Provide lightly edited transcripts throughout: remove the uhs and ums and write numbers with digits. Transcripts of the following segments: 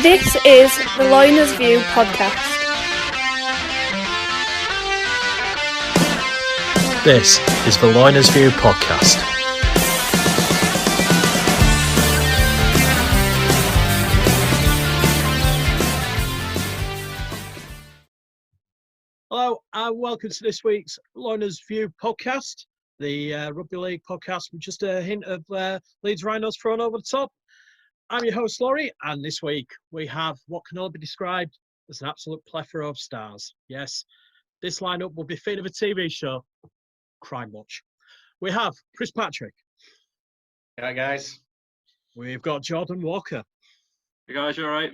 This is the Loiners View Podcast. This is the Loiners View Podcast. Hello and welcome to this week's Loiners View Podcast, the Rugby League podcast with just a hint of Leeds Rhinos thrown over the top. I'm your host, Laurie, and this week we have what can only be described as an absolute plethora of stars. Yes, this lineup will be fit of a TV show. Crime Watch. We have Chris Patrick. Hi, guys. We've got Jordan Walker. Hey, guys, you all right?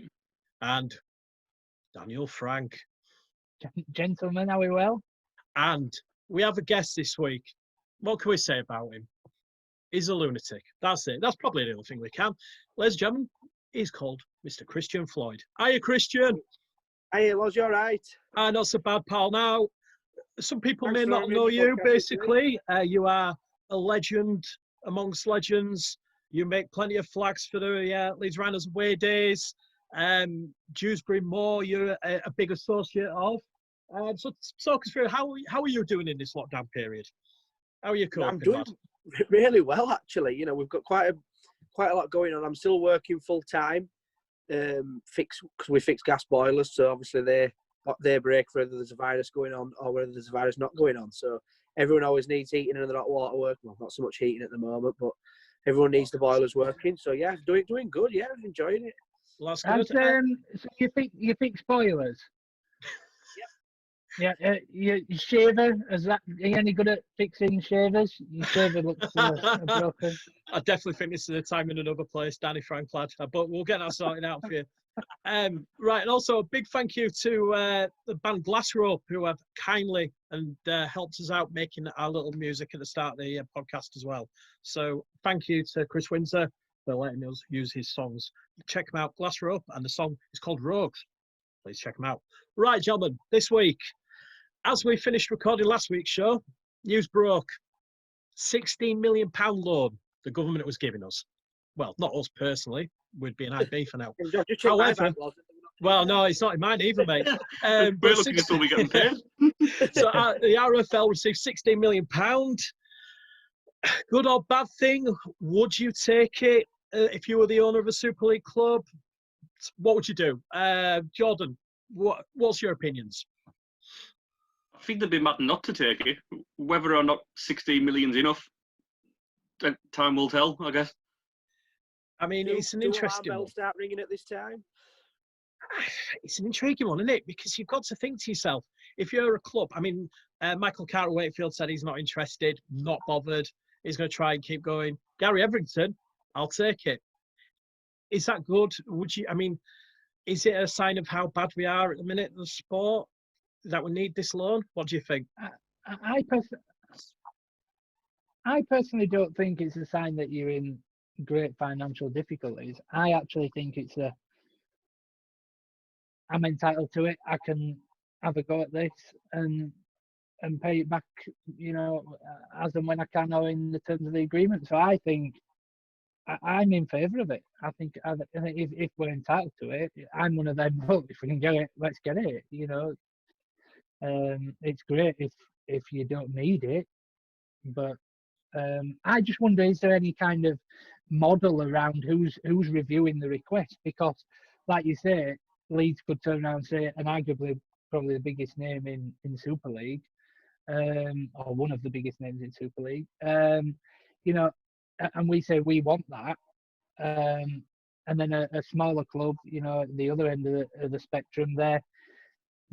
And Daniel Frank. Gentlemen, are we well? And we have a guest this week. What can we say about him? He's a lunatic. That's it. That's probably the only thing we can. Ladies and gentlemen, he's called Mr. Christian Floyd. Hiya, Christian. Hey, was you all right? Not so bad, pal. Now, some people Thanks may for not having know me, you, podcast, basically. You are a legend amongst legends. You make plenty of flags for the Leeds Rhinos away days. Dewsbury Moor, you're a big associate of. So talk us through, how are you doing in this lockdown period? How are you coping? I'm doing really well, actually. You know, we've got quite a lot going on. I'm still working full time. Because we fix gas boilers, so obviously they break whether there's a virus going on or whether there's a virus not going on. So everyone always needs heating and hot water working. Well, not so much heating at the moment, but everyone needs the boilers working. So yeah, doing good. Yeah, enjoying it. Well, that's good. So you fix boilers? Yeah, your shaver, are you any good at fixing shavers? Your shaver looks broken. I definitely think this is a time in another place, Danny Frank lad, but we'll get that sorted out for you. Right, and also a big thank you to the band Glass Rope, who have kindly and helped us out making our little music at the start of the podcast as well. So thank you to Chris Windsor for letting us use his songs. Check them out, Glass Rope, and the song is called Rogues. Please check them out. Right, gentlemen, this week, as we finished recording last week's show, news broke. £16 million loan the government was giving us. Well, not us personally. We'd be an IB for now. However, well, no, it's not in mine either, mate. We're looking until we get paid. So the RFL received £16 million. Good or bad thing? Would you take it if you were the owner of a Super League club? What would you do? Jordan, what's your opinions? I think they'd be mad not to take it. Whether or not 16 million's enough, time will tell, I guess. I mean, it's an interesting one. Start ringing at this time? It's an intriguing one, isn't it? Because you've got to think to yourself, if you're a club, I mean, Michael Clarke at Wakefield said he's not interested, not bothered. He's going to try and keep going. Gary Everington, I'll take it. Is that good? Is it a sign of how bad we are at the minute in the sport, that we need this loan? What do you think? I personally don't think it's a sign that you're in great financial difficulties. I actually think I'm entitled to it. I can have a go at this and pay it back, as and when I can, or in the terms of the agreement. So I think I'm in favour of it. I think if we're entitled to it, I'm one of them. Well, if we can get it, let's get it. It's great if you don't need it, but I just wonder, is there any kind of model around who's reviewing the request? Because, like you say, Leeds could turn around and say, and arguably probably the biggest name in Super League, or one of the biggest names in Super League, and we say we want that, and then a smaller club, the other end of the spectrum,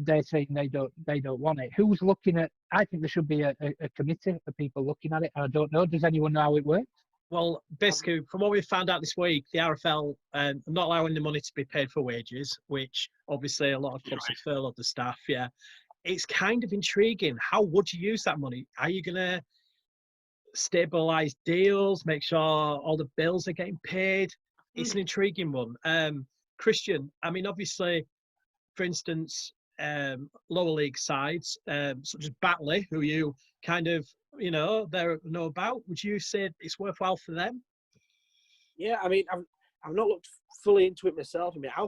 they're saying they don't want it. Who's looking at? I think there should be a committee of people looking at it. I don't know. Does anyone know how it works? Well, basically, from what we found out this week, the RFL are not allowing the money to be paid for wages, which obviously a lot of clubs have furloughed the staff. Yeah, it's kind of intriguing. How would you use that money? Are you going to stabilise deals, make sure all the bills are getting paid? It's an intriguing one. Christian, I mean, obviously, for instance, lower league sides, such as Batley, who you kind of, know about, would you say it's worthwhile for them? Yeah, I mean, I've not looked fully into it myself. I mean, how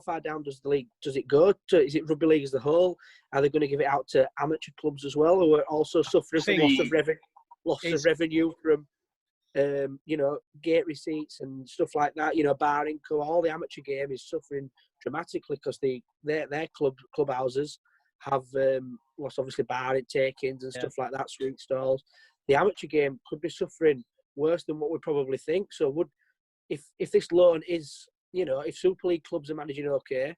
far down does the league it go to? Is it rugby league as a whole? Are they going to give it out to amateur clubs as well, who are also suffering from loss of revenue from gate receipts and stuff like that? Bar income, all the amateur game is suffering dramatically because their clubhouses have lost, obviously, bar takings and stuff like that, sweet stalls. The amateur game could be suffering worse than what we probably think. So if this loan is, if Super League clubs are managing okay,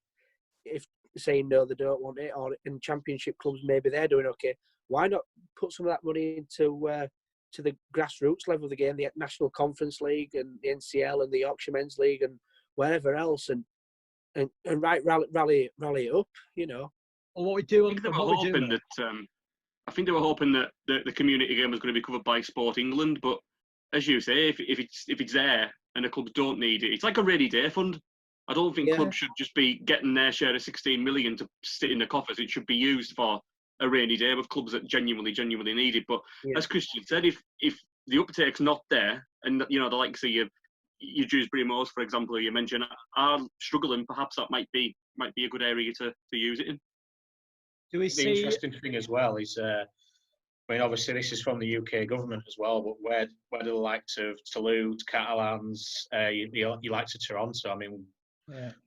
if saying no, they don't want it, or in Championship clubs maybe they're doing okay, why not put some of that money into to the grassroots level of the game, the National Conference League and the NCL and the Yorkshire Men's League and wherever else, and rally it up, Well, what we do, I think they were hoping that the community game was going to be covered by Sport England, but as you say, if it's there and the clubs don't need it, it's like a rainy day fund. I don't think clubs should just be getting their share of 16 million to sit in the coffers. It should be used for a rainy day with clubs that genuinely need it. But as Christian said, if the uptake's not there, and the likes of your Dewsbury Moors, for example, who you mentioned, are struggling, perhaps that might be a good area to use it in. Do we The interesting thing as well is, obviously this is from the UK government as well, but where do the likes of Toulouse, Catalans, you likes of Toronto?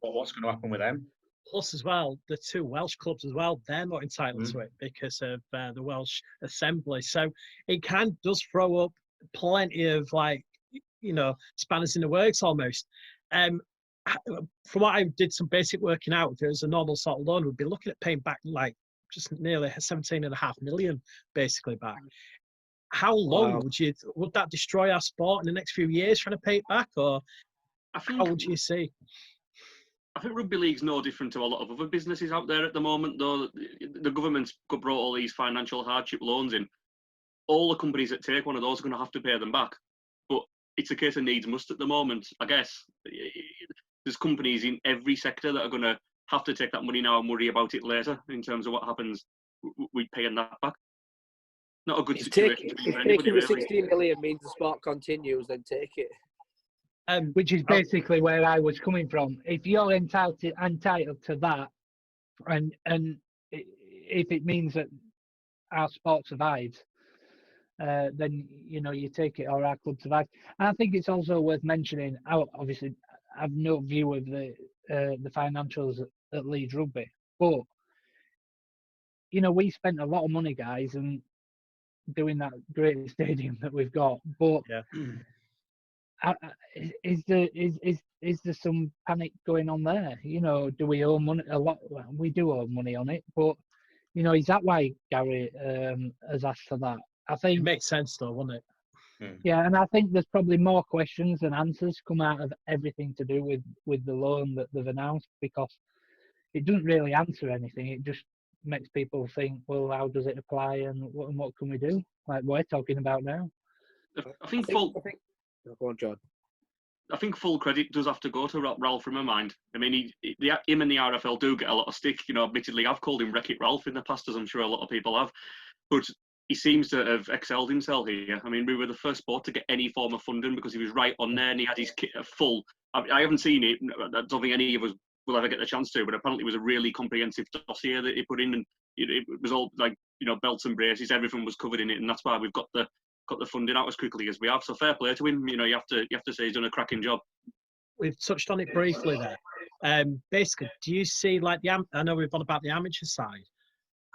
What's going to happen with them? Plus, as well, the two Welsh clubs as well, they're not entitled to it because of the Welsh Assembly. So it does throw up plenty of spanners in the works almost. From what I did some basic working out, if it was a normal sort of loan, we'd be looking at paying back just nearly 17.5 million basically back. How long would that destroy our sport in the next few years trying to pay it back, or how would you see? I think rugby league's no different to a lot of other businesses out there at the moment, though. The government's brought all these financial hardship loans in. All the companies that take one of those are going to have to pay them back. But it's a case of needs must at the moment. I guess there's companies in every sector that are going to have to take that money now and worry about it later in terms of what happens with paying that back. Not a good situation. If taking the 16 million means the sport continues, then take it. Which is basically where I was coming from. If you're entitled to that, and if it means that our sport survives, then you take it, or our club survives. And I think it's also worth mentioning. Obviously, I've no view of the financials at Leeds Rugby, but we spent a lot of money, guys, and doing that great stadium that we've got. But is there some panic going on there? Do we owe money a lot? Well, we do owe money on it, but is that why Gary has asked for that? I think it makes sense, though, wouldn't it? Yeah, and I think there's probably more questions than answers come out of everything to do with the loan that they've announced, because it doesn't really answer anything. It just makes people think, well, how does it apply, and what can we do? Like we're talking about now. I think go on, John. I think full credit does have to go to Ralph from my mind. I mean, him and the RFL do get a lot of stick. Admittedly, I've called him Wreck-It Ralph in the past, as I'm sure a lot of people have. But he seems to have excelled himself here. I mean, we were the first sport to get any form of funding because he was right on there and he had his kit full. I haven't seen it. I don't think any of us will ever get the chance to, but apparently it was a really comprehensive dossier that he put in, and it was all belts and braces, everything was covered in it, and that's why we've got the funding out as quickly as we have. So fair play to him. You have to say he's done a cracking job. We've touched on it briefly there. Basically, do you see I know we've gone about the amateur side.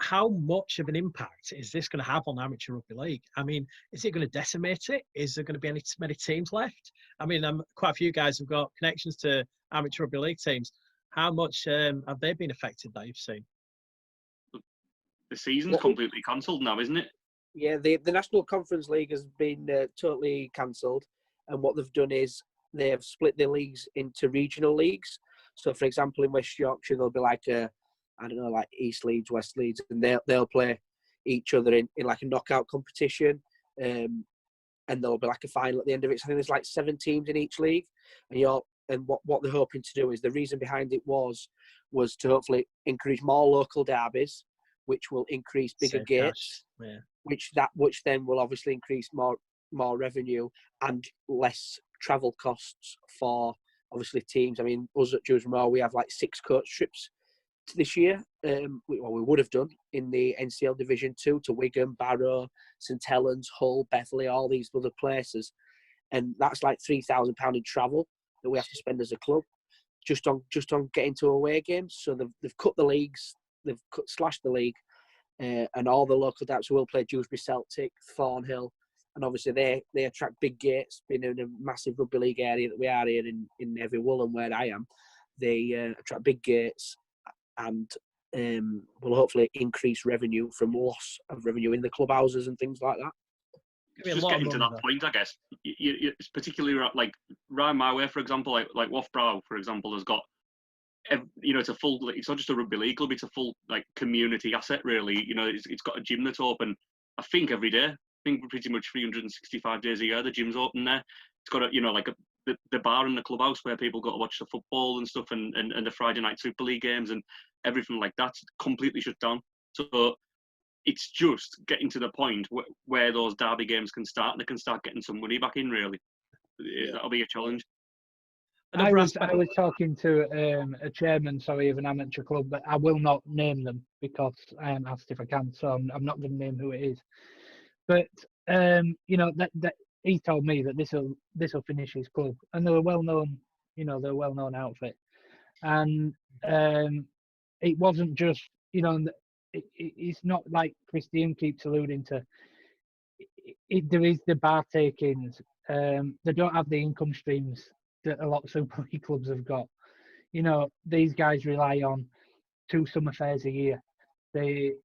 How much of an impact is this going to have on amateur rugby league? I mean, is it going to decimate it? Is there going to be many teams left? I mean, quite a few guys have got connections to amateur rugby league teams. How much have they been affected that you've seen? The season's completely cancelled now, isn't it? Yeah, the National Conference League has been totally cancelled, and what they've done is they have split the leagues into regional leagues. So, for example, in West Yorkshire, there'll be like East Leeds, West Leeds, and they'll play each other in like a knockout competition, and there'll be like a final at the end of it. So I think there's like 7 teams in each league, and what they're hoping to do is, the reason behind it was to hopefully encourage more local derbies, which will increase bigger gates, which then will obviously increase more revenue and less travel costs for obviously teams. I mean, us at Dewsbury, we have like 6 coach trips this year. We would have done in the NCL Division 2 to Wigan, Barrow, St Helens, Hull, Bethleigh, all these other places, and that's like £3,000 in travel that we have to spend as a club just on getting to away games. So they've cut the leagues, slashed the league, and all the local teams will play Dewsbury Celtic, Thornhill, and obviously they attract big gates. Being in a massive rugby league area that we are here in Heavy Woolham, where I am, they attract big gates and will hopefully increase revenue from loss of revenue in the clubhouses and things like that. It's just getting to that point, I guess. It's particularly like round my way, for example, like Wafbrow, for example, has got, it's a full. It's not just a rugby league club; it's a full like community asset, really. It's got a gym that's open, I think, every day. I think pretty much 365 days a year. The gym's open there. It's got the bar and the clubhouse where people go to watch the football and stuff, and the Friday night Super League games and everything like that's completely shut down. So it's just getting to the point where those derby games can start and they can start getting some money back in, really. Yeah. That'll be a challenge. I was talking to a chairman, of an amateur club, but I will not name them because I am asked if I can, so I'm not going to name who it is. But, that he told me that this will finish his club. And they're a well-known, they're a well-known outfit. And it wasn't just, it's not like Christian keeps alluding to. There is the bar takings. They don't have the income streams that a lot of Super League clubs have got. These guys rely on 2 summer fairs a year. That's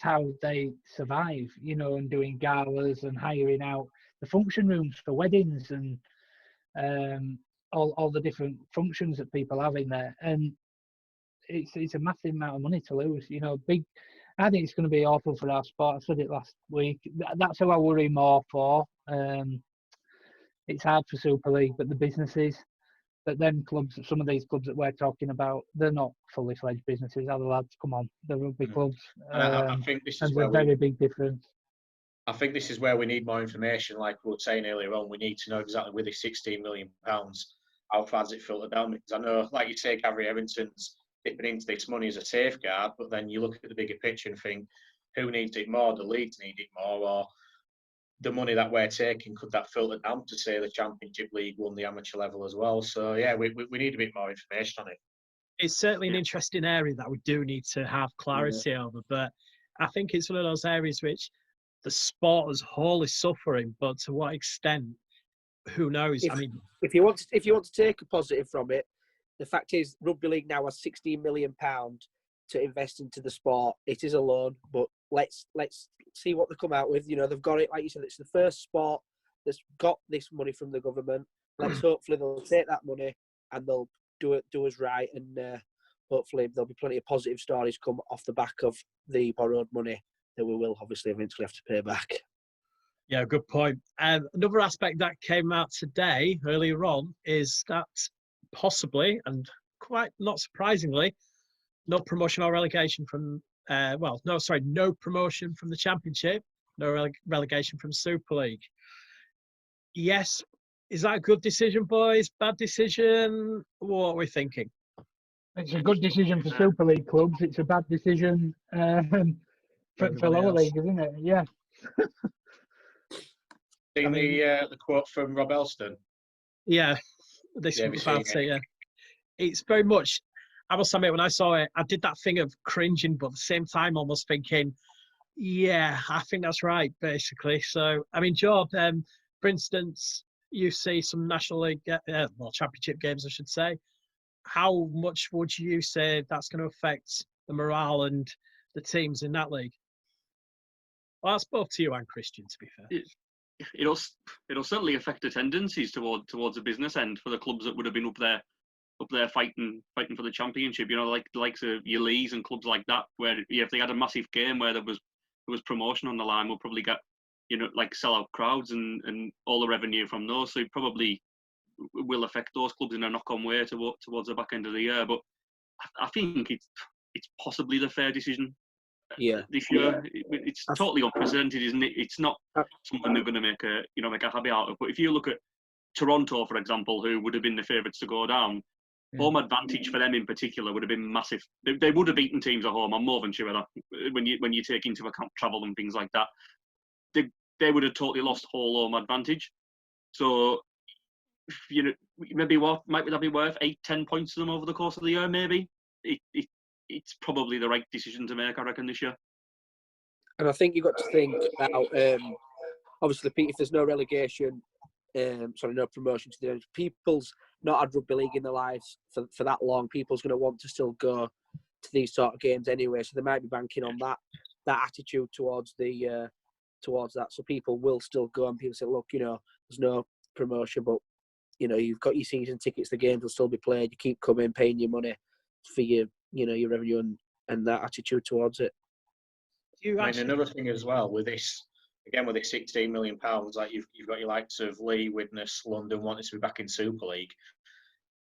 how they survive, and doing galas and hiring out the function rooms for weddings and all the different functions that people have in there. And it's a massive amount of money to lose. I think it's going to be awful for our sport. I said it last week. That's who I worry more for. It's hard for Super League, but the businesses. But then some of these clubs that we're talking about, they're not fully fledged businesses. Other lads, come on, they're rugby clubs. I think this is a very big difference. I think this is where we need more information. Like we were saying earlier on, we need to know exactly with the £16 million, how far does it filter down? Because I know, like you say, Gary Evington's dipping into this money as a safeguard, but then you look at the bigger picture and think, who needs it more? The leagues need it more, or the money that we're taking, could that filter down to, say, the Championship League won the amateur level as well? So, yeah, we need a bit more information on it. It's certainly an interesting area that we do need to have clarity over, but I think it's one of those areas which the sport as a whole is suffering, but to what extent, who knows? If you want to take a positive from it, the fact is Rugby League now has £16 million to invest into the sport. It is a loan, but let's see what they come out with. They've got it, like you said, it's the first sport that's got this money from the government. Let's hopefully they'll take that money and they'll do us right, and hopefully there'll be plenty of positive stories come off the back of the borrowed money that we will obviously eventually have to pay back. Yeah, good point. Another aspect that came out today, earlier on, is that possibly, and quite not surprisingly, no promotion or relegation from, no promotion from the Championship, no relegation from Super League. Yes, is that a good decision, boys? Bad decision? What are we thinking? It's a good decision for Super League clubs. It's a bad decision for lower league, isn't it? Yeah. Seen the quote from Rob Elston? Yeah, this was about it, yeah. It's very much, I must admit, when I saw it, I did that thing of cringing, but at the same time almost thinking, yeah, I think that's right, basically. So, Job, for instance, you see some National League, Championship games, I should say. How much would you say that's going to affect the morale and the teams in that league? Well, that's both to you and Christian, to be fair. It'll certainly affect attendances towards the business end for the clubs that would have been up there fighting for the Championship. Like the likes of your Leeds and clubs like that, where if they had a massive game where there was promotion on the line, we'll probably get sell out crowds and all the revenue from those. So it probably will affect those clubs in a knock-on way towards the back end of the year. But I think it's possibly the fair decision. Yeah. This year, it's totally unprecedented, isn't it? It's not something they're going to make a habit out of. But if you look at Toronto, for example, who would have been the favourites to go down, home advantage for them in particular would have been massive. They would have beaten teams at home. I'm more than sure of that. When you take into account travel and things like that, they would have totally lost whole home advantage. So, maybe might that be worth 8-10 points to them over the course of the year? Maybe it's probably the right decision to make, I reckon, this year. And I think you've got to think about obviously, if there's no relegation. No promotion to the end. People's not had rugby league in their lives for that long. People's going to want to still go to these sort of games anyway, so they might be banking on that attitude towards that. So people will still go, and people say, look, there's no promotion, but you've got your season tickets. The games will still be played. You keep coming, paying your money for your your revenue and that attitude towards it. Another thing as well with this. Again, with it £16 million, like you've got your likes of Lee, Widnes, London wanting to be back in Super League.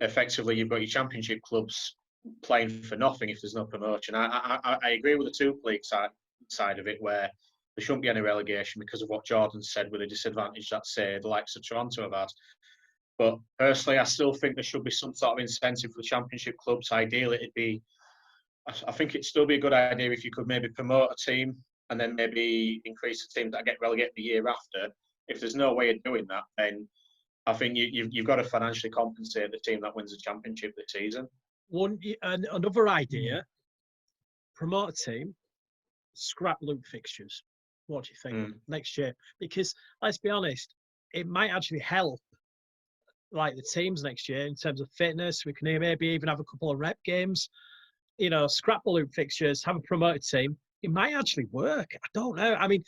Effectively, you've got your Championship clubs playing for nothing if there's no promotion. I agree with the Super League side of it, where there shouldn't be any relegation because of what Jordan said with the disadvantage that, say, the likes of Toronto have had. But personally, I still think there should be some sort of incentive for the Championship clubs. Ideally, I think it'd still be a good idea if you could maybe promote a team and then maybe increase the teams that get relegated the year after. If there's no way of doing that, then I think you've got to financially compensate the team that wins the championship this season. Another idea, promote a team, scrap loop fixtures. What do you think next year? Because let's be honest, it might actually help like the teams next year in terms of fitness. We can maybe even have a couple of rep games, scrap the loop fixtures, have a promoted team. It might actually work. I don't know. I mean,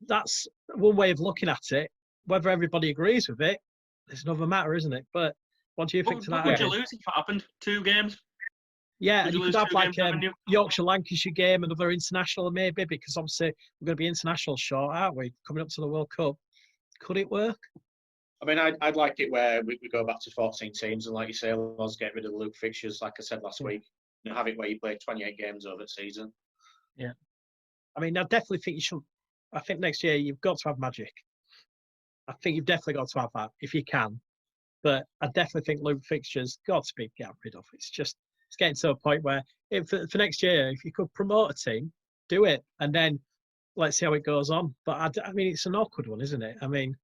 that's one way of looking at it. Whether everybody agrees with it, it's another matter, isn't it? But what do you think to that? Would you lose if it happened? 2 games? Yeah, and you could have like Yorkshire-Lancashire game, another international maybe, because obviously we're going to be international short, aren't we? Coming up to the World Cup. Could it work? I mean, I'd like it where we go back to 14 teams and, like you say, let's get rid of the loop fixtures, like I said last week. Have it where you play 28 games over the season. Yeah. I mean, I definitely think you should. I think next year you've got to have magic. I think you've definitely got to have that if you can. But I definitely think loop fixtures got to be get rid of. It's getting to a point where for next year, if you could promote a team, do it, and then let's see how it goes on. But I mean, it's an awkward one, isn't it? I mean,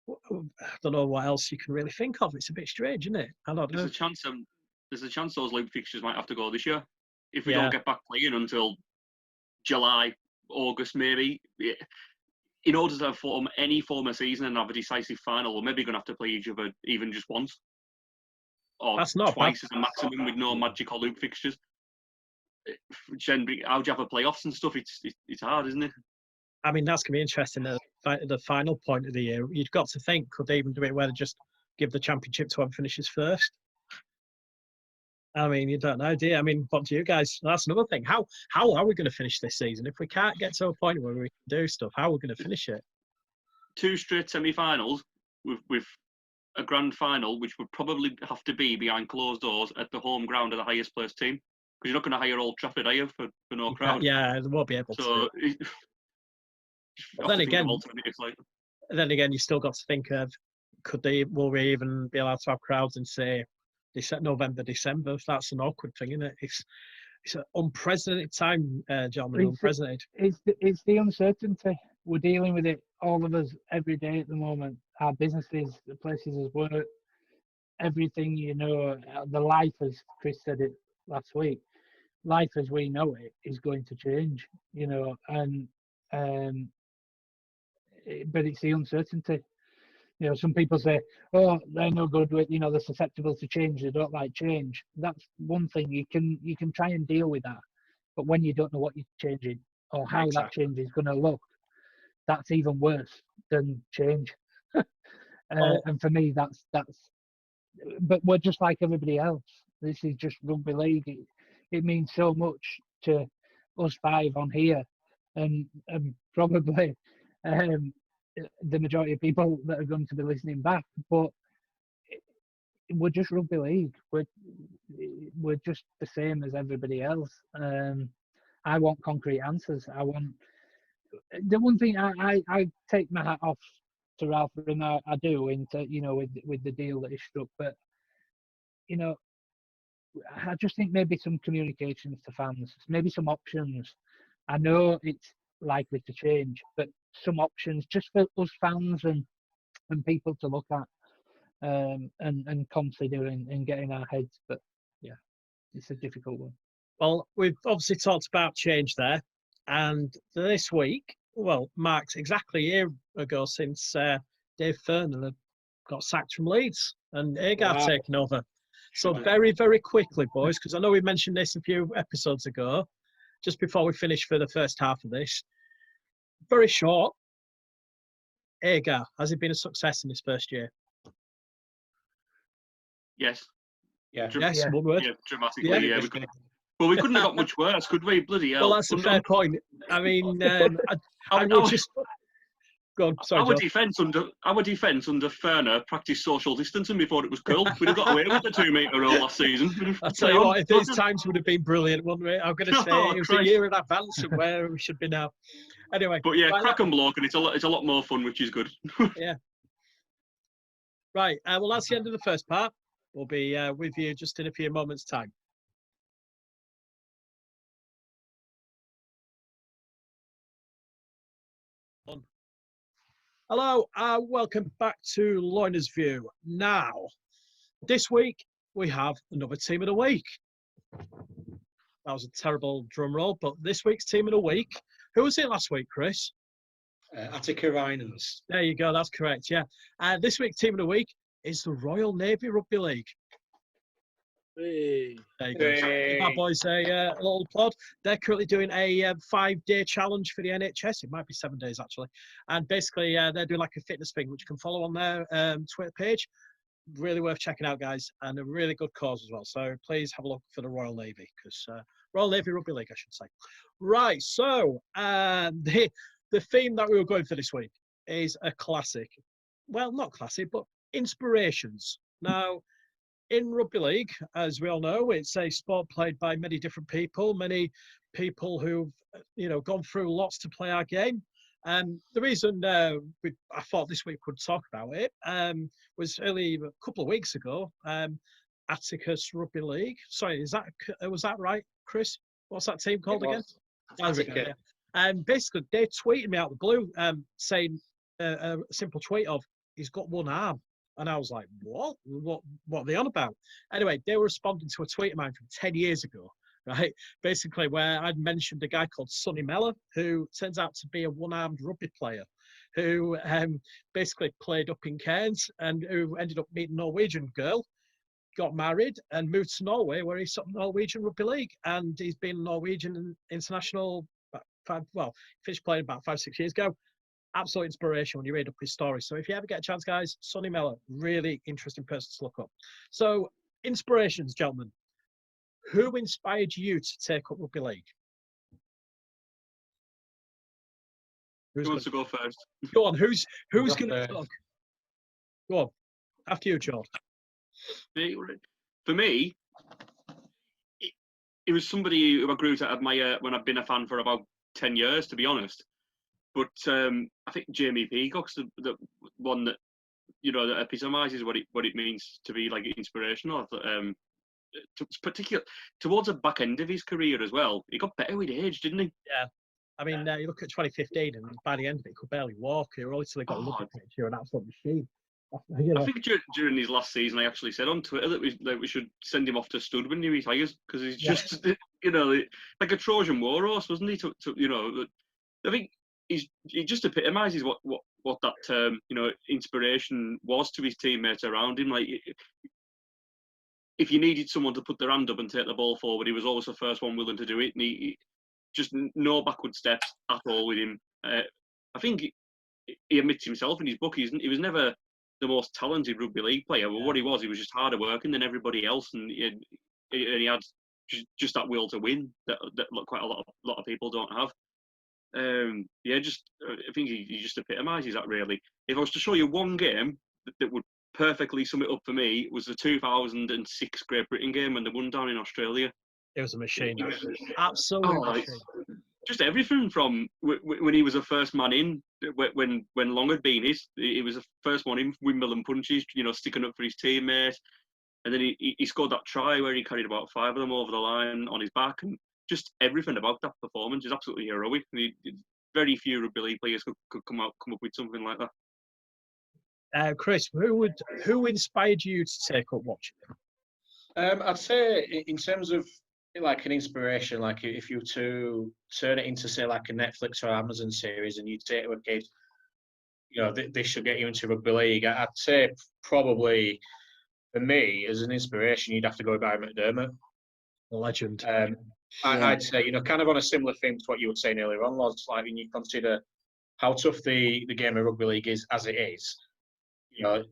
I don't know what else you can really think of. It's a bit strange, isn't it? I don't know. There's a chance those loop fixtures might have to go this year if we don't get back playing until July, August, maybe. In order to form any form of season and have a decisive final, we're maybe going to have to play each other even just once. Or that's not twice as a maximum with no magic or loop fixtures. How do you have a playoffs and stuff? It's hard, isn't it? I mean, that's going to be interesting at the final point of the year. You've got to think, could they even do it where they just give the championship to whoever finishes first? I mean, you don't know, do you? I mean, what do you guys? That's another thing. How are we going to finish this season? If we can't get to a point where we can do stuff, how are we going to finish it? 2 straight semi-finals with a grand final, which would probably have to be behind closed doors at the home ground of the highest placed team. Because you're not going to hire Old Trafford, are you, for no crowd? Yeah, they won't be able to. Then again, you still got to think of, will we even be allowed to have crowds in, say, November, December? That's an awkward thing, isn't it? It's an unprecedented time, gentlemen. Unprecedented. It's the uncertainty. We're dealing with it, all of us, every day at the moment. Our businesses, the places of work, everything, the life, as Chris said it last week, life as we know it is going to change, but it's the uncertainty. Some people say, oh, they're no good with, they're susceptible to change, they don't like change. That's one thing. You can try and deal with that. But when you don't know what you're changing or how that change is going to look, that's even worse than change. And for me, that's. But we're just like everybody else. This is just rugby league. It means so much to us 5 on here, and probably the majority of people that are going to be listening back. But we're just rugby league. We're just the same as everybody else. I want concrete answers. I want. The one thing I take my hat off Ralph, and I do, into with the deal that he struck, but I just think maybe some communications to fans, maybe some options. I know it's likely to change, but some options just for us fans and people to look at and consider and get in our heads. But yeah, it's a difficult one. Well, we've obviously talked about change there, and this week, well, marks exactly a year ago since Dave Ferner got sacked from Leeds and Agar taken over. So very, very quickly, boys, because I know we mentioned this a few episodes ago, just before we finish for the first half of this. Very short. Agar, has it been a success in his first year? Yes. Yeah. Yes, one word. Yeah, dramatically, yeah. We couldn't have got much worse, could we? Bloody hell. Well, that's a fair point. I mean, I would just... Go on, sorry, our defence under Ferner practiced social distancing before it was cool. We'd have got away with the 2 metre rule last season. I'll tell you what, these times would have been brilliant, wouldn't it? I'm going to say it was a year in advance of where we should be now. Anyway. But yeah, cracking bloke, and it's a lot more fun, which is good. Yeah. Right, well, that's the end of the first part. We'll be with you just in a few moments' time. Hello, welcome back to Loiners View. Now, this week we have another team of the week. That was a terrible drum roll, but this week's team of the week. Who was it last week, Chris? Attica Rhinos. There you go, that's correct, yeah. This week's team of the week is the Royal Navy Rugby League. Hey. There you go. Give our boys a little applaud. They're currently doing a 5-day challenge for the NHS. It might be 7 days, actually. And basically, they're doing like a fitness thing, which you can follow on their Twitter page. Really worth checking out, guys. And a really good cause as well. So please have a look for the Royal Navy, because Royal Navy Rugby League, I should say. Right, so the theme that we were going for this week is a classic. Well, not classic, but inspirations. Now, in rugby league, as we all know, it's a sport played by many different people who've gone through lots to play our game. The reason I thought this week we'd talk about it was only a couple of weeks ago. Atticus Rugby League. Sorry, was that right, Chris? What's that team called again? Attica. And basically, they tweeted me out of the blue, saying a simple tweet of, "He's got one arm." And I was like, what are they on about? Anyway, they were responding to a tweet of mine from 10 years ago, right? Basically, where I'd mentioned a guy called Sonny Mellor, who turns out to be a one-armed rugby player, who basically played up in Cairns and who ended up meeting a Norwegian girl, got married and moved to Norway, where he's up Norwegian Rugby League. And he's been Norwegian international, finished playing about 5-6 years ago. Absolute inspiration when you read up his story. So if you ever get a chance, guys, Sonny Mellor, really interesting person to look up. So inspirations, gentlemen. Who inspired you to take up rugby league? Who wants to go first? Go on. Who's going to talk? Go on. After you, George. For me, it was somebody who I grew to admire when I've been a fan for about 10 years, to be honest. But I think Jamie Peacock's the one that that epitomises what it means to be like inspirational. Particularly towards the back end of his career as well. He got better with age, didn't he? Yeah. I mean, you look at 2015, and by the end of it, he could barely walk. He literally got a look at picture, an absolute machine. I think during his last season, I actually said on Twitter that we should send him off to stud when he retires, because he's just like a Trojan war horse, wasn't he? I think he just epitomises what that term inspiration was to his teammates around him. Like, if you needed someone to put their hand up and take the ball forward, he was always the first one willing to do it, and he just no backward steps at all with him. I think he admits himself in his book he was never the most talented rugby league player, but what he was just harder working than everybody else, and he had just that will to win that quite a lot of people don't have. I think he just epitomises that, really. If I was to show you one game that would perfectly sum it up for me, it was the 2006 Great Britain game when they won down in Australia. It was a machine. Absolutely. just everything from when he was a first man in, when Long had been he was the first one in, Wimbledon punches, sticking up for his teammate. And then he scored that try where he carried about 5 of them over the line on his back, and just everything about that performance is absolutely heroic. Very few rugby league players could come up with something like that. Chris, who inspired you to take up watching him? I'd say in terms of like an inspiration, like if you were to turn it into say like a Netflix or Amazon series, and you'd say to a kid, this should get you into rugby league, I'd say probably for me as an inspiration, you'd have to go with Barry McDermott. The legend. I'd say, kind of on a similar theme to what you were saying earlier on, lads, like when you consider how tough the game of rugby league is as it is,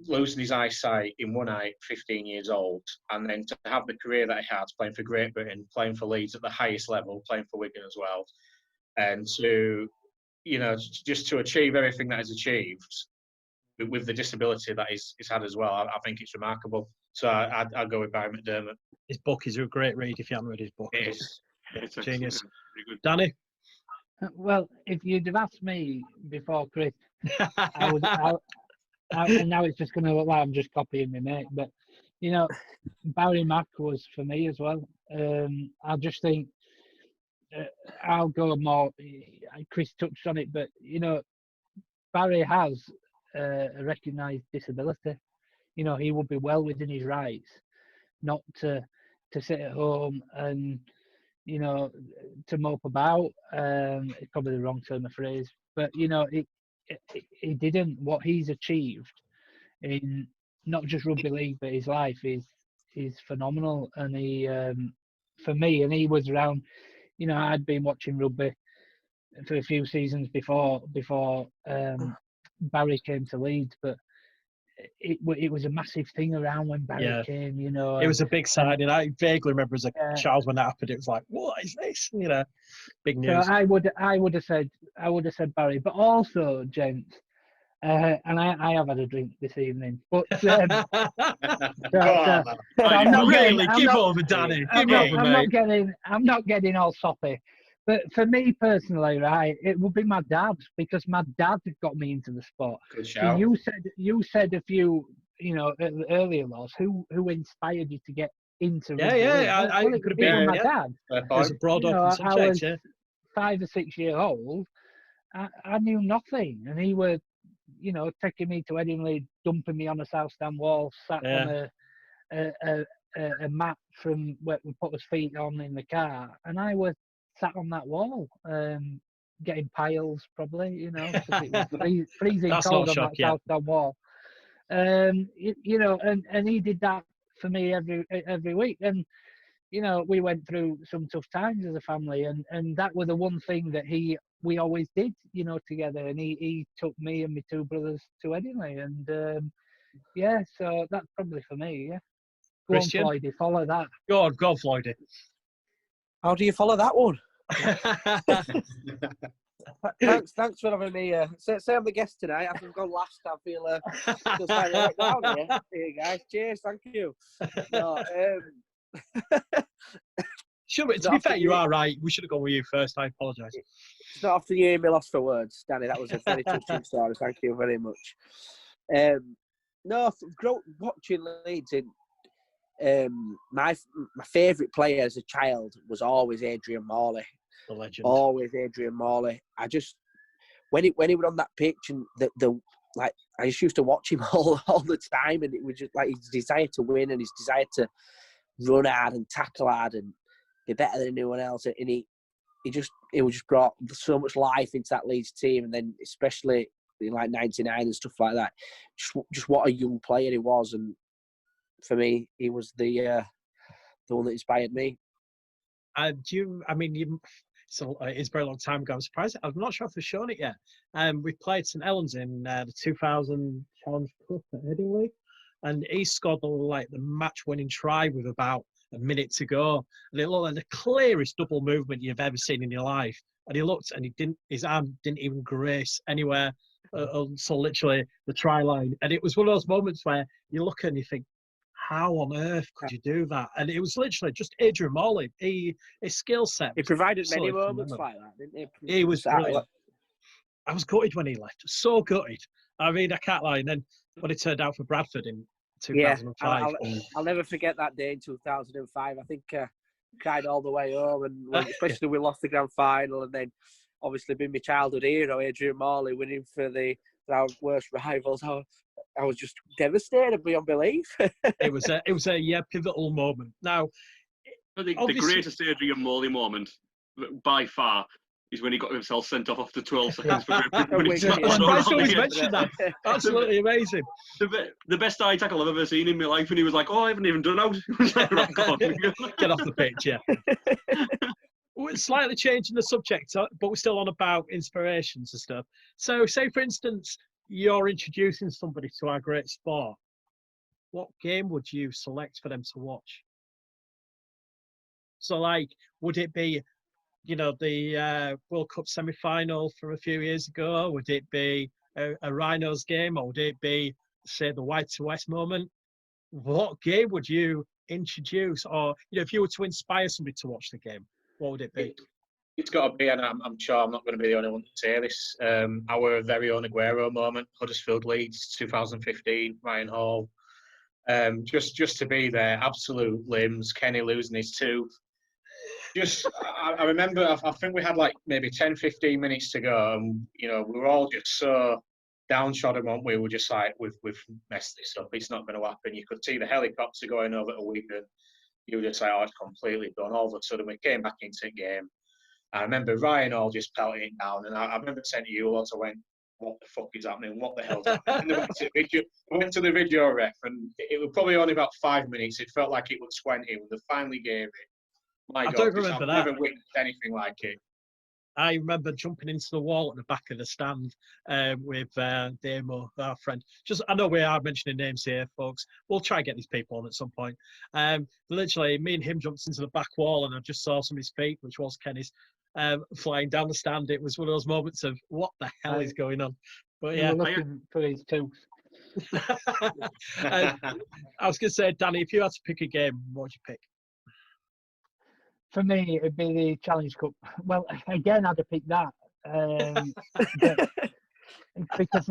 losing his eyesight in one eye, 15 years old, and then to have the career that he had, playing for Great Britain, playing for Leeds at the highest level, playing for Wigan as well, and to, just to achieve everything that he's achieved with the disability that he's had as well, I think it's remarkable. So I'd go with Barry McDermott. His book is a great read if you haven't read his book. It is. It's genius. Danny? Well, if you'd have asked me before, Chris, and now it's just going to look like I'm just copying my mate, but, Barry Mack was for me as well. I just think I'll go more, Chris touched on it, but, Barry has a recognised disability. He would be well within his rights not to sit at home and, to mope about. It's probably the wrong term of phrase, but, he didn't. What he's achieved in not just rugby league, but his life is phenomenal. And he, for me, and he was around, I'd been watching rugby for a few seasons before Barry came to Leeds, but it was a massive thing around when Barry came, It was a big signing. I vaguely remember as a child when that happened. It was like, what is this? Big news. So I would have said Barry, but also, gents, and I have had a drink this evening, but I'm not getting all soppy. But for me personally, right, it would be my dad, because my dad got me into the sport. Good shout. You said a few, earlier, Loss, who inspired you to get into rugby league? I could have been my dad. It was a broad open subject, I was 5 or 6 years old. I knew nothing, and he was, taking me to Edinburgh, dumping me on a south stand wall, sat on a mat from where we put his feet on in the car, and I was sat on that wall, getting piles probably, because it was freezing cold on that south stand wall. And he did that for me every week, and we went through some tough times as a family, and that was the one thing that we always did, together, and he took me and my 2 brothers to Edinburgh, and so that's probably for me. Go Christian? on, Floydie, follow that. Go on, Floydie. How do you follow that one? Thanks for having me. Say I'm the guest tonight. I've gone last. I feel just kind of let down here. Here, guys. Cheers. Thank you. No, to be fair, you are right. We should have gone with you first. I apologise. It's not often you hear me lost for words, Danny. That was a very touching story. Thank you very much. Watching Leeds my favourite player as a child was always Adrian Morley. The legend. Always Adrian Morley. I just when he was on that pitch, and I just used to watch him all the time, and it was just like his desire to win and his desire to run hard and tackle hard and be better than anyone else, and he just brought so much life into that Leeds team, and then especially in like '99 and stuff like that. Just what a young player he was, and for me, he was the one that inspired me. It's a very long time ago. I'm surprised. I'm not sure if they've shown it yet. We played St Helens in the 2000 Challenge Cup at Edinburgh, and he scored the match-winning try with about a minute to go, and it looked like the clearest double movement you've ever seen in your life. And he looked, and his arm didn't even grace anywhere until literally the try line. And it was one of those moments where you look and you think, how on earth could you do that? And it was literally just Adrian Morley. His skill set. He provided many absolutely moments phenomenal. like that, didn't he? He was brilliant. I was gutted when he left. So gutted. I mean, I can't lie. And then when he turned out for Bradford in 2005. I'll never forget that day in 2005. I think cried all the way home, and especially we lost the grand final, and then obviously being my childhood hero, Adrian Morley winning for our worst rivals. I was just devastated beyond belief. It was a pivotal moment. Now, I think the greatest Adrian Morley moment by far is when he got himself sent off after 12 seconds for I'm surprised nobody's mentioned that. Absolutely amazing. The best eye tackle I've ever seen in my life, and he was like, "Oh, I haven't even done out." Get off the pitch, yeah. We're slightly changing the subject, but we're still on about inspirations and stuff. So, say for instance, you're introducing somebody to our great sport. What game would you select for them to watch? So, like, would it be, the World Cup semi-final from a few years ago? Would it be a Rhinos game, or would it be, say, the White to West moment? What game would you introduce, or if you were to inspire somebody to watch the game, what would it be? It's got to be, and I'm sure I'm not going to be the only one to say this, our very own Aguero moment, Huddersfield Leeds 2015, Ryan Hall. Just to be there, absolute limbs, Kenny losing his tooth. I remember, I think we had like maybe 10, 15 minutes to go, and we were all just so downtrodden, weren't we? We were just like, we've messed this up. It's not going to happen. You could see the helicopter going over to Wigan. You were just like, oh, it's completely done. All of a sudden, we came back into the game. I remember Ryan all just pelting it down, and I remember saying to you, I went, "What the fuck is happening? What the hell's happening?" And I went to the video ref, and it was probably only about 5 minutes. It felt like it was 20 when they finally gave it. My God, don't remember I've that. never witnessed anything like it. I remember jumping into the wall at the back of the stand with Damo, our friend. I know we are mentioning names here, folks. We'll try and get these people on at some point. Literally, me and him jumped into the back wall, and I just saw some of his feet, which was Kenny's, flying down the stand. It was one of those moments of, what the hell is going on? But yeah, looking for his tooth. I was going to say, Danny, if you had to pick a game, what would you pick? For me, it'd be the Challenge Cup. Well, again, I'd have picked that because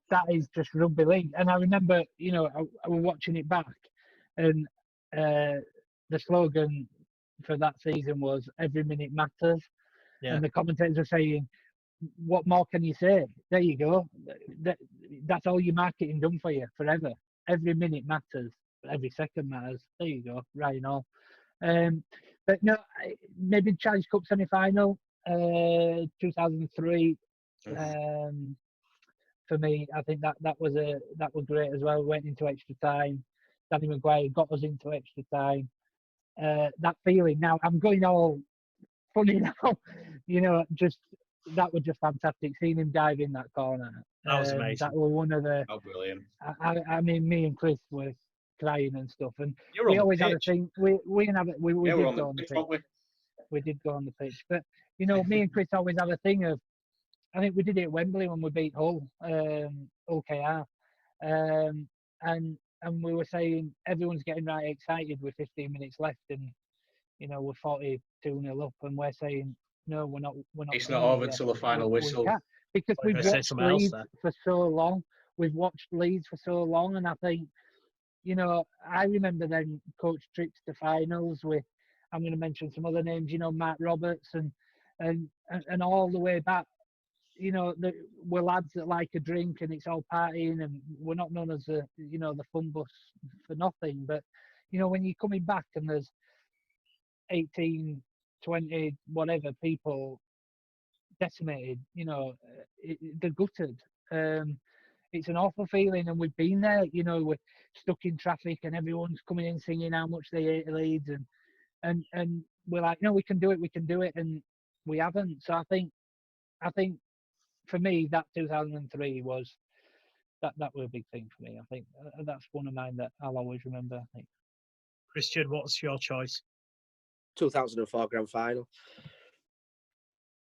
that is just rugby league. And I remember, I was watching it back, and the slogan for that season was "Every minute matters," and the commentators are saying, "What more can you say? There you go. That's all your marketing done for you forever. Every minute matters. Every second matters. There you go. Right now." But no, maybe Challenge Cup semi-final, 2003. For me, I think that was great as well. We went into extra time. Danny Maguire got us into extra time. That feeling. Now I'm going all funny now. Just that was just fantastic. Seeing him dive in that corner. That was amazing. That was one of the. Oh, brilliant! I mean, me and Chris were crying and stuff, and we always have a thing. We did go on the pitch. We did go on the pitch, but me and Chris always have a thing of. I think we did it at Wembley when we beat Hull, OKR, and we were saying everyone's getting right excited with 15 minutes left, and we're 42-0 up, and we're saying no, we're not. It's not over till the final whistle. Because we've watched Leeds for so long. We've watched Leeds for so long, and I think. I remember then coach trips to finals with, I'm going to mention some other names, Matt Roberts and all the way back, we're lads that like a drink and it's all partying, and we're not known as the fun bus for nothing. But, when you're coming back and there's 18, 20, whatever people decimated, they're gutted. It's an awful feeling, and we've been there. We're stuck in traffic, and everyone's coming in singing how much they hate Leeds, and we're like, no, we can do it, and we haven't. So I think for me, that 2003 was that was a big thing for me. I think that's one of mine that I'll always remember. I think. Christian, what's your choice? 2004 grand final.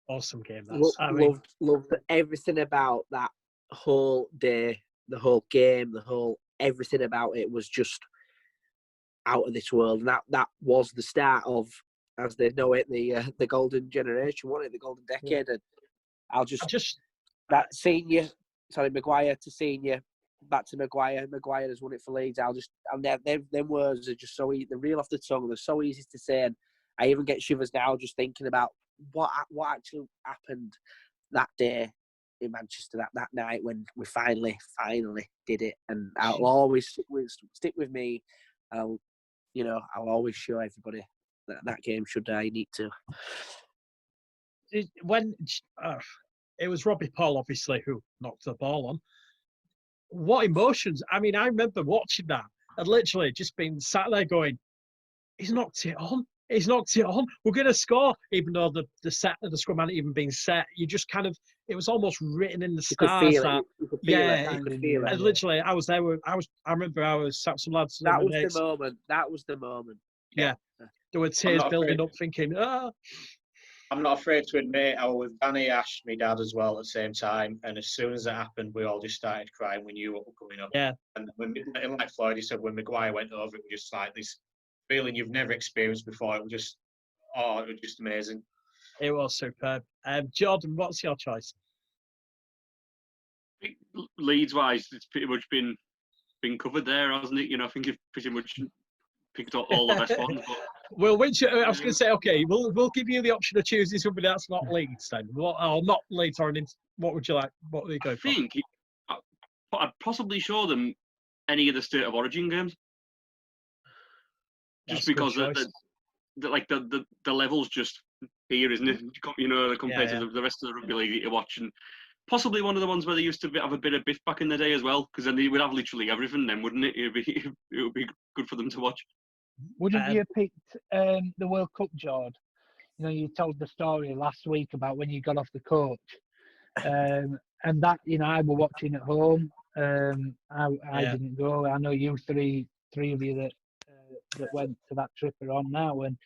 Awesome game. Loved everything about that. Whole day, the whole game, everything about it was just out of this world. And that was the start of, as they know it, the golden generation, wasn't it? The golden decade. And I'll just that senior, Maguire to senior, back to Maguire. Maguire has won it for Leeds. I'll never. Them words are just so easy. They're real off the tongue. They're so easy to say, and I even get shivers now just thinking about what actually happened that day in Manchester, that night when we finally did it. And I'll always stick with me. I'll always show everybody that game should I need to. When it was Robbie Paul, obviously, who knocked the ball on. What emotions? I mean, I remember watching that and literally just being sat there going, "He's knocked it on. He's knocked it on. We're going to score," even though the scrum hadn't even been set. You just kind of, it was almost written in the stars. You could feel it. And literally, I was there. I remember I was sat some lads. That was the moment. Yeah. There were tears building up, thinking, "Ah." I'm not afraid to admit I was with Danny, Ash, my dad as well at the same time. And as soon as it happened, we all just started crying. We knew what was coming up. Yeah. And like Floyd, he said, when Maguire went over, it was just like this feeling you've never experienced before. It was just amazing. It was superb. Jordan, what's your choice? Leeds-wise, it's pretty much been covered there, hasn't it? I think you've pretty much picked up all the best ones. But... Well, I was going to say, okay, we'll give you the option of choosing somebody that's not Leeds then. Or not Leeds, or what would you like? What would you go for? I think I'd possibly show them any of the State of Origin games. Just because the level's just here, isn't it? Compared to the rest of the Rugby League that you watch. And possibly one of the ones where they used to have a bit of biff back in the day as well, because then they would have literally everything then, wouldn't it? It would be good for them to watch. Wouldn't you have picked the World Cup, Jord? You told the story last week about when you got off the coach. And that, I were watching at home. I didn't go. I know you three of you that went to that trip are on now. And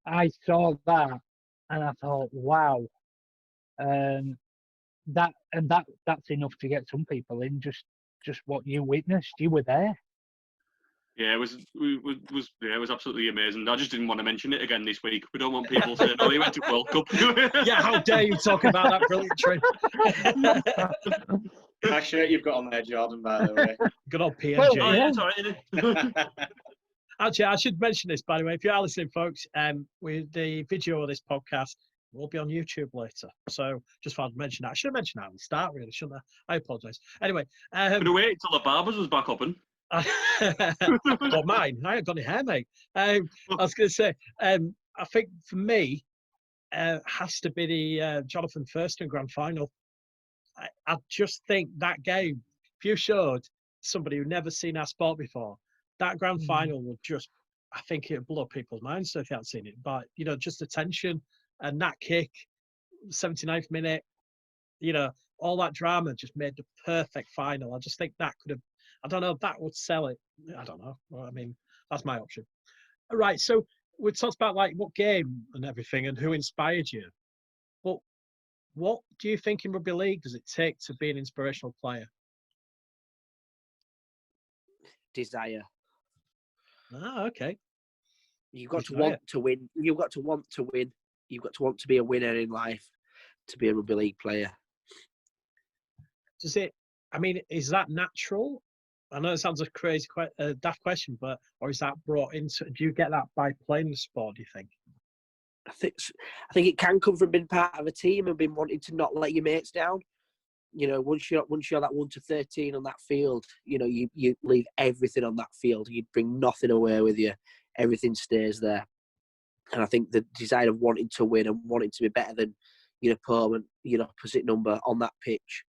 I saw that and I thought, wow. That's enough to get some people in, just what you witnessed. You were there. Yeah, it was absolutely amazing. I just didn't want to mention it again this week. We don't want people saying, "Oh, he went to World Cup." Yeah, how dare you talk about that brilliant trip? Nice shirt you've got on there, Jordan, by the way. Good old PNG. Well, yeah, sorry. Actually, I should mention this, by the way. If you are listening, folks, with the video of this podcast will be on YouTube later. So just wanted to mention that. I should have mentioned that at the start, really, shouldn't I? I apologise. Anyway. Could have waited till the barbers was back open. Well, mine. I ain't got any hair, mate. I was going to say, I think for me, has to be the Jonathan Thurston grand final. I just think that game, if you showed somebody who'd never seen our sport before, that grand final would just, I think it would blow people's minds if you hadn't seen it. But, just the tension and that kick, 79th minute, all that drama just made the perfect final. I just think that could have, I don't know, that would sell it. I don't know. Well, I mean, that's my option. Right, so we talked about what game and everything and who inspired you. But what do you think in Rugby League does it take to be an inspirational player? Desire. Ah, okay. You've got to want to win. You've got to want to win. You've got to want to be a winner in life to be a Rugby League player. Does it, is that natural? I know it sounds a crazy, daft question, or is that brought into? Do you get that by playing the sport? Do you think? I think it can come from being part of a team and being wanting to not let your mates down. Once you're that 1 to 13 on that field, you leave everything on that field. You bring nothing away with you. Everything stays there. And I think the desire of wanting to win and wanting to be better than your opponent, your opposite number on that pitch,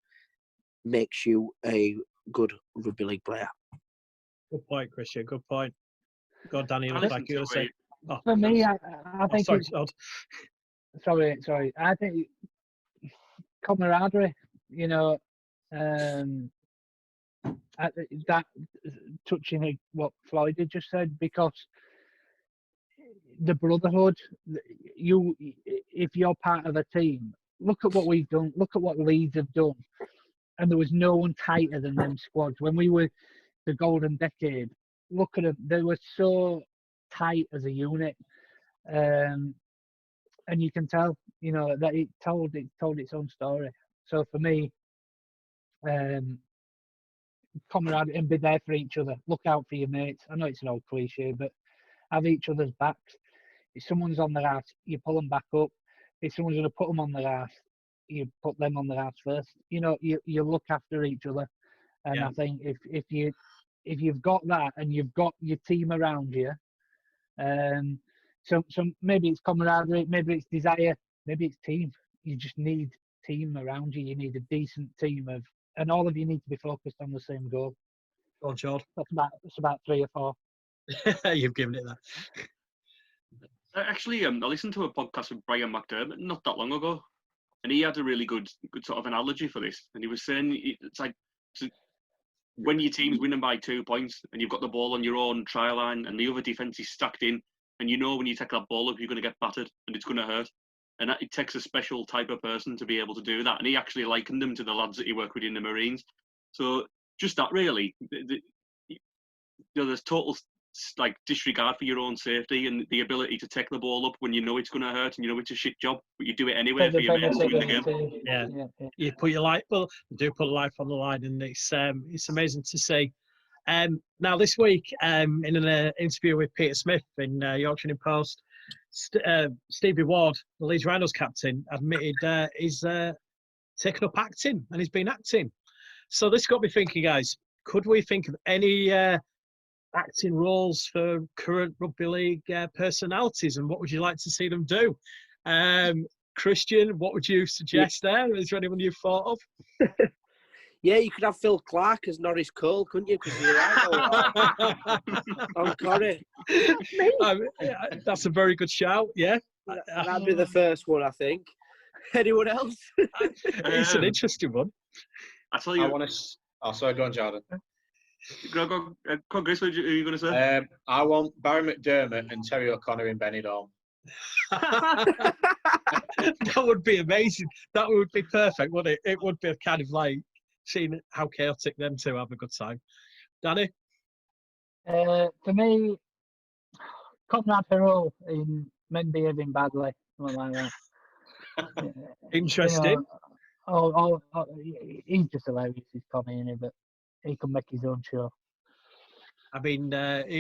makes you a good Rugby League player. Good point, Christian. Good point. Go on, Danny. Like you were saying. For me, I think. Sorry. I think camaraderie. That touching what Floyd had just said, because the brotherhood. If you're part of a team, look at what we've done. Look at what Leeds have done. And there was no one tighter than them squads. When we were the golden decade, look at them. They were so tight as a unit, and you can tell, that it told its own story. So for me, camaraderie and be there for each other. Look out for your mates. I know it's an old cliche, but have each other's backs. If someone's on their ass, you pull them back up. If someone's going to put them on their ass, you put them on their ass first. You look after each other. And I think if you've got that and you've got your team around you, so maybe it's camaraderie, maybe it's desire, maybe it's team. You just need team around you. You need a decent team and all of you need to be focused on the same goal. Go on, George. That's about 3 or 4. You've given it that. Actually, I listened to a podcast with Brian McDermott not that long ago, and he had a really good sort of analogy for this. And he was saying it's like when your team's winning by 2 points and you've got the ball on your own try line and the other defence is stacked in, and you know when you take that ball up you're going to get battered and it's going to hurt. And it takes a special type of person to be able to do that. And he actually likened them to the lads that he worked with in the Marines. So just that really, there's total disregard for your own safety and the ability to take the ball up when you know it's going to hurt and you know it's a shit job, but you do it anyway for your mates to win the game. Yeah. You put your life, you do put life on the line, and it's amazing to see. Now this week, in an interview with Peter Smith in Yorkshire Evening Post, Stevie Ward, the Leeds Rhinos captain, admitted he's taken up acting and he's been acting. So this got me thinking, guys, could we think of any acting roles for current Rugby League personalities, and what would you like to see them do? Christian, what would you suggest there? Is there anyone you've thought of? Yeah, you could have Phil Clarke as Norris Cole, couldn't you? Because you're right. On Corrie. That's a very good shout, yeah. That'd be the first one, I think. Anyone else? It's an interesting one. I tell you. Sorry, go on, Jordan. Go on, Chris, what are you going to say? I want Barry McDermott and Terry O'Connor in Benidorm. That would be amazing. That would be perfect, wouldn't it? It would be kind of like seeing how chaotic them two have a good time. Danny? For me, Conrad Harrell in Men Behaving Badly, something like that. Interesting. He's just hilarious, his comedy in it, but he can make his own show. I mean,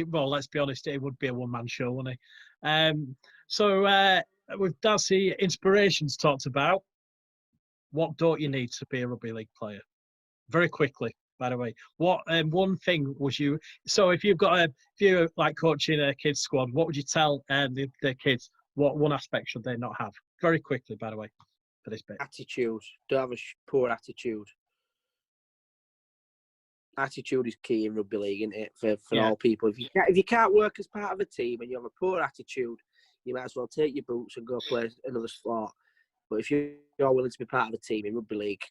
well, let's be honest, it would be a one-man show, wouldn't it? So with Darcy, inspirations talked about. What don't you need to be a rugby league player? Very quickly, by the way. What one thing was you? So if you're like coaching a kids squad, what would you tell the kids? What one aspect should they not have? Very quickly, by the way, for this bit. Attitude. Don't have a poor attitude. Attitude is key in rugby league, isn't it? For all people. If you can't work as part of a team and you have a poor attitude, you might as well take your boots and go play another sport. But if you're willing to be part of a team in rugby league,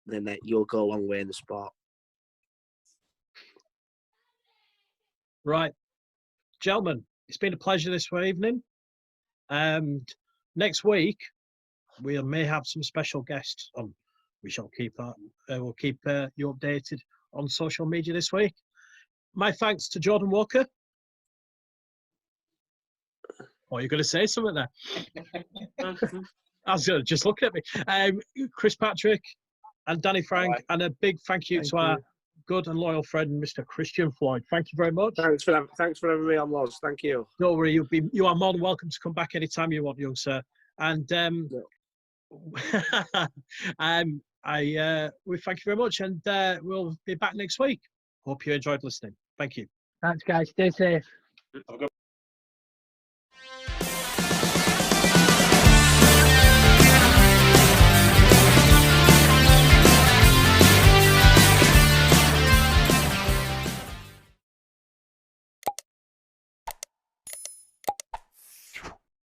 then you'll go a long way in the sport. Right. Gentlemen, it's been a pleasure this evening. Next week, we may have some special guests on. We shall keep that. We'll keep you updated on social media this week. My thanks to Jordan Walker. Oh, you're going to say something there? I was just looking at me. Chris Patrick and Danny Frank, and a big thank you to our good and loyal friend, Mr. Christian Floyd. Thank you very much. Thanks for having me on, Loz. Thank you. Don't worry, you are more than welcome to come back anytime you want, young sir. And we thank you very much, and we'll be back next week. Hope you enjoyed listening. Thank you. Thanks, guys. Stay safe. Have a good